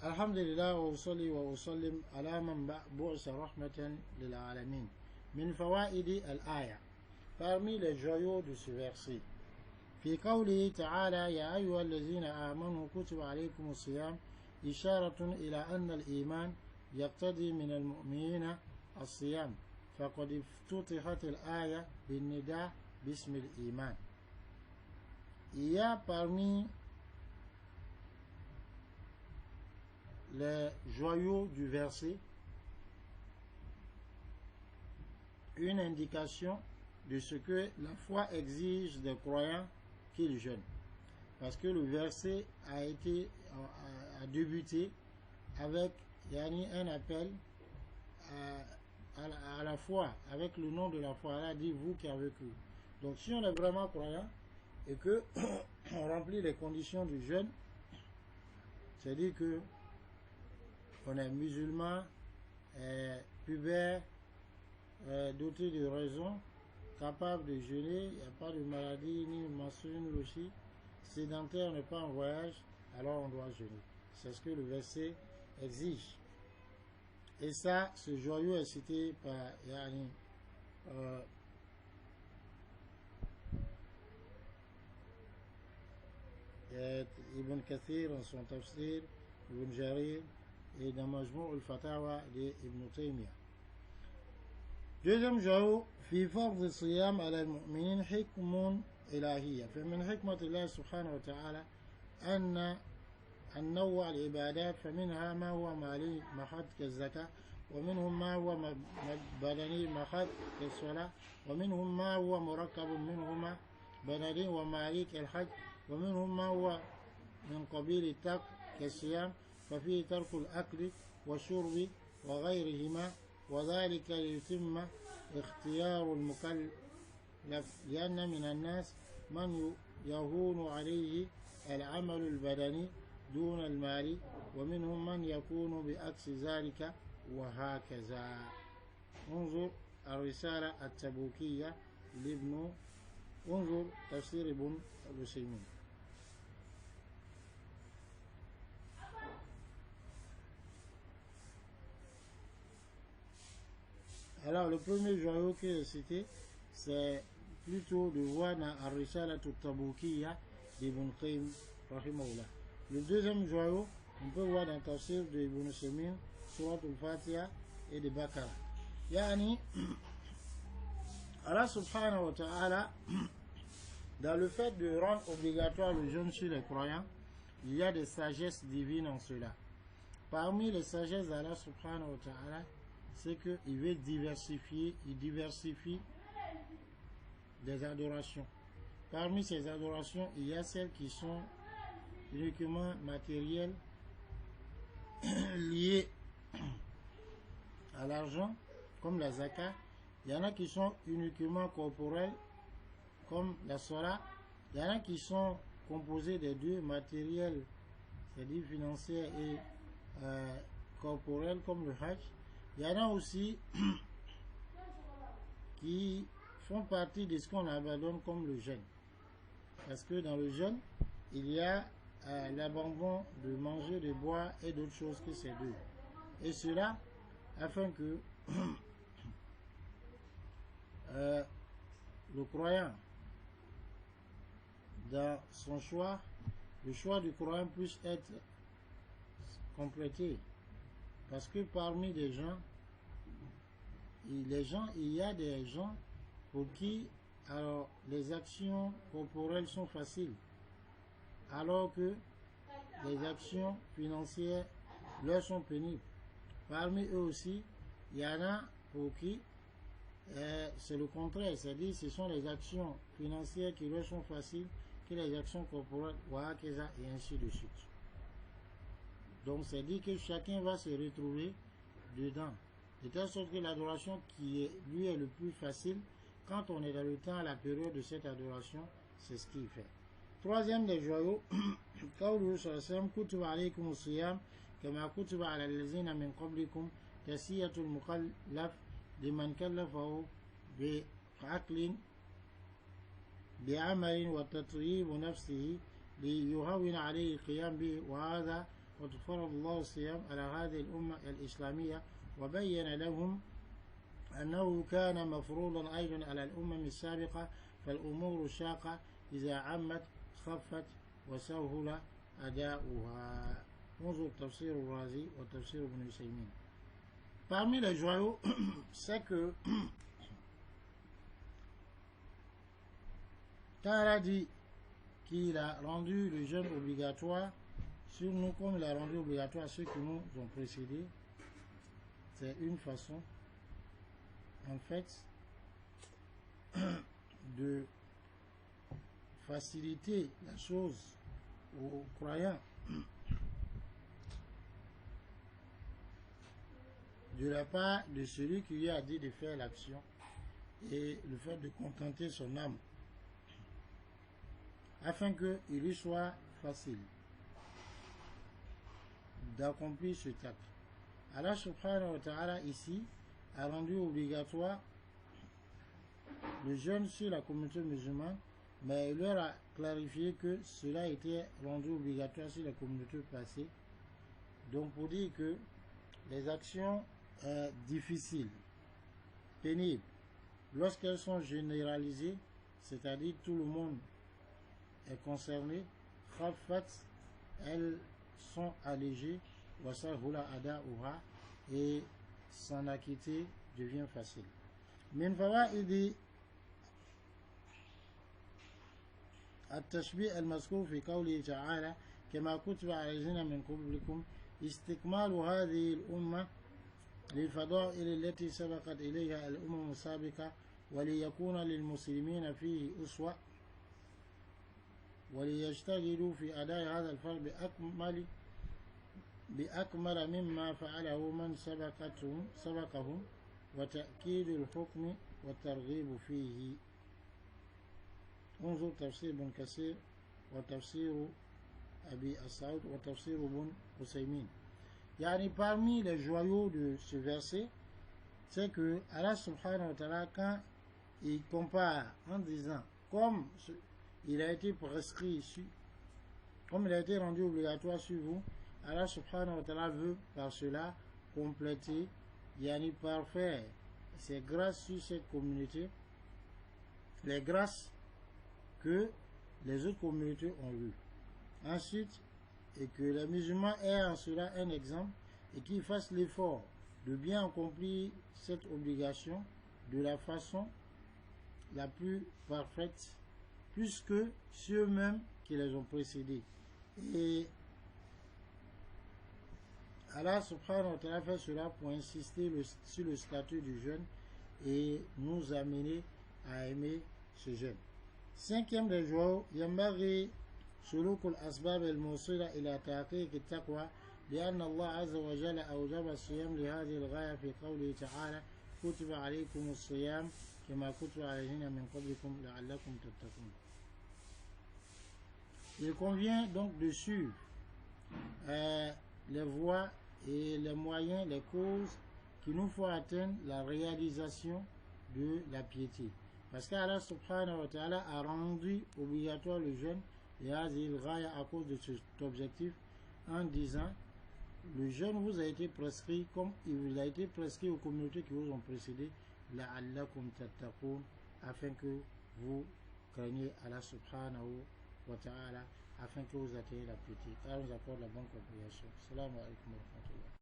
الحمد لله وأصلي وأسلم على من بعث رحمة للعالمين. من فوائد الآية. Parmi les joyaux de ce verset, في قوله تعالى يا أيها الذين آمنوا كتب عليكم الصيام إشارة إلى أن الإيمان يقتضي من المؤمنين الصيام فقد افتتحت الآية بالنداء باسم الإيمان. Il y a parmi les joyaux du verset une indication de ce que la foi exige des croyants qu'ils jeûnent. Parce que le verset a débuté avec un appel à la foi, avec le nom de la foi. Elle a dit vous qui avez cru. Donc si on est vraiment croyant et que on remplit les conditions du jeûne, c'est-à-dire que on est musulman, pubère, doté de raison, capable de jeûner, il n'y a pas de maladie, ni menstrues, ni aussi, sédentaire, n'est pas en voyage, alors on doit jeûner. C'est ce que le verset exige. Et ça, ce joyau est cité par Ibn Kathir en son tafsir, Ibn Jarir, et dans Majmou' al-Fatawa d'Ibn Taymiyyah. Deuxième joyau, في فرض الصيام على المؤمنين حكم إلهية. فمن حكمة الله سبحانه وتعالى أن نوع العبادات فمنها ما هو مالي محض كالزكاة ومنهم ما هو بدني محض كالصلاة ومنهم ما هو مركب منهما بدني ومالي كالحج ومنهم ما هو من قبيل الترك كالصيام ففيه ترك الأكل والشرب وغيرهما وذلك ليتم اختيار المكلف لأن من الناس من يهون عليه العمل البدني دون المال ومنهم من يكون بعكس ذلك وهكذا. انظر الرسالة التبوكية انظر تفسير ابن العثيمين. Alors le premier joyau qui est cité, c'est plutôt de voir dans Ar-Risala Taboukiya d'Ibn Qayyim rahimahullah. Le deuxième joyau, on peut voir dans le tafsir de Ibn Semin, Surat al-Fatiha et de Bakara. Yani, Allah subhanahu wa ta'ala, dans le fait de rendre obligatoire le jeûne chez les croyants, il y a des sagesses divines en cela. Parmi les sagesses d'Allah subhanahu wa ta'ala, c'est qu'il veut diversifier, il diversifie des adorations. Parmi ces adorations, il y a celles qui sont uniquement matérielles, liées à l'argent, comme la zakat. Il y en a qui sont uniquement corporelles, comme la salat. Il y en a qui sont composées des deux, matériels, c'est-à-dire financiers et corporels, comme le hajj. Il y en a aussi qui font partie de ce qu'on abandonne comme le jeûne. Parce que dans le jeûne, il y a l'abandon de manger, de boire et d'autres choses que ces deux. Et cela, afin que le croyant, dans son choix, le choix du croyant puisse être complété. Parce que parmi les gens, il y a des gens pour qui alors les actions corporelles sont faciles, alors que les actions financières leur sont pénibles. Parmi eux aussi, il y en a pour qui c'est le contraire, c'est-à-dire ce sont les actions financières qui leur sont faciles que les actions corporelles, et ainsi de suite. Donc c'est dit que chacun va se retrouver dedans. De telle sorte que l'adoration qui lui est le plus facile, quand on est dans le temps, à la période de cette adoration, c'est ce qu'il fait. Troisième des joyaux, قوله صلى الله عليه وسلم كتب عليكم الصيام كما كتب على الذين من قبلكم تسية المكلف لمن كلفه بعقل بعمل وتطيب نفسه ليهون عليه القيام به وهذا فرض الله الصيام على هذه الأمة الإسلامية وبين لهم أنه كان مفروضا أيضا على الأمم السابقة فالأمور الشاقة إذا عمت خفت وسهل أداؤها. انظر تفسير الرازي وتفسير ابن عثيمين. Parmi les joyaux, c'est que quand elle a dit qu'il a rendu le jeûne obligatoire sur nous comme il a rendu obligatoire ceux qui nous ont précédés, c'est une façon en fait de faciliter la chose aux croyants de la part de celui qui lui a dit de faire l'action et le fait de contenter son âme afin qu'il lui soit facile d'accomplir ce acte. Allah subhanahu wa ta'ala ici a rendu obligatoire le jeûne sur la communauté musulmane, mais il leur a clarifié que cela était rendu obligatoire sur la communauté passée. Donc pour dire que les actions difficiles, pénibles, lorsqu'elles sont généralisées, c'est-à-dire tout le monde est concerné, khafat, elles sont allégées, wasahula ada'uha, et s'en acquitter devient facile. Min fawaidi التشبيه المذكور في قوله تعالى كما كتب على الذين من قبلكم استكمال هذه الأمة للفضائل التي سبقت إليها الأمم السابقة وليكون للمسلمين فيه أسوة وليجتهدوا في أداء هذا الفرض بأكمل مما فعله من سبقهم وتأكيد الحكم والترغيب فيه. انظر تفسير ابن كثير وتفسير أبي السعود وتفسير ابن عثيمين. Yani parmi les joyaux de ce verset, c'est que Allah subhanahu wa ta'ala, quand il compare en disant comme il a été prescrit, comme il a été rendu obligatoire sur vous, Allah subhanahu wa ta'ala veut par cela compléter, yani parfaire ses grâces sur cette communauté, les grâces que les autres communautés ont eues. Ensuite, et que les musulmans aient en cela un exemple et qu'ils fassent l'effort de bien accomplir cette obligation de la façon la plus parfaite, plus que ceux-mêmes qui les ont précédés. Et Allah subhanahu wa ta'ala fait cela pour insister sur le statut du jeûne et nous amener à aimer ce jeûne. Cinquième des joies, Yambari سلوك الأسباب الموصلة إلى تحقيق التقوى لأن الله عز وجل أوجب الصيام لهذه الغاية في قوله تعالى كتب عليكم الصيام كما كتب على الذين من قبلكم لعلكم تتقون. Il convient donc de suivre les voies et les moyens, les causes qui nous font atteindre la réalisation de la piété. Parce qu'Allah subhanahu wa ta'ala a rendu obligatoire le jeûne et à cause de cet objectif en disant le jeûne vous a été prescrit comme il vous a été prescrit aux communautés qui vous ont précédé la'allakum tattaqun, afin que vous craignez Allah subhanahu wa ta'ala, afin que vous atteigniez la piété. Allah nous accorde la bonne compréhension. Assalamu alaikum wa rahmatullah.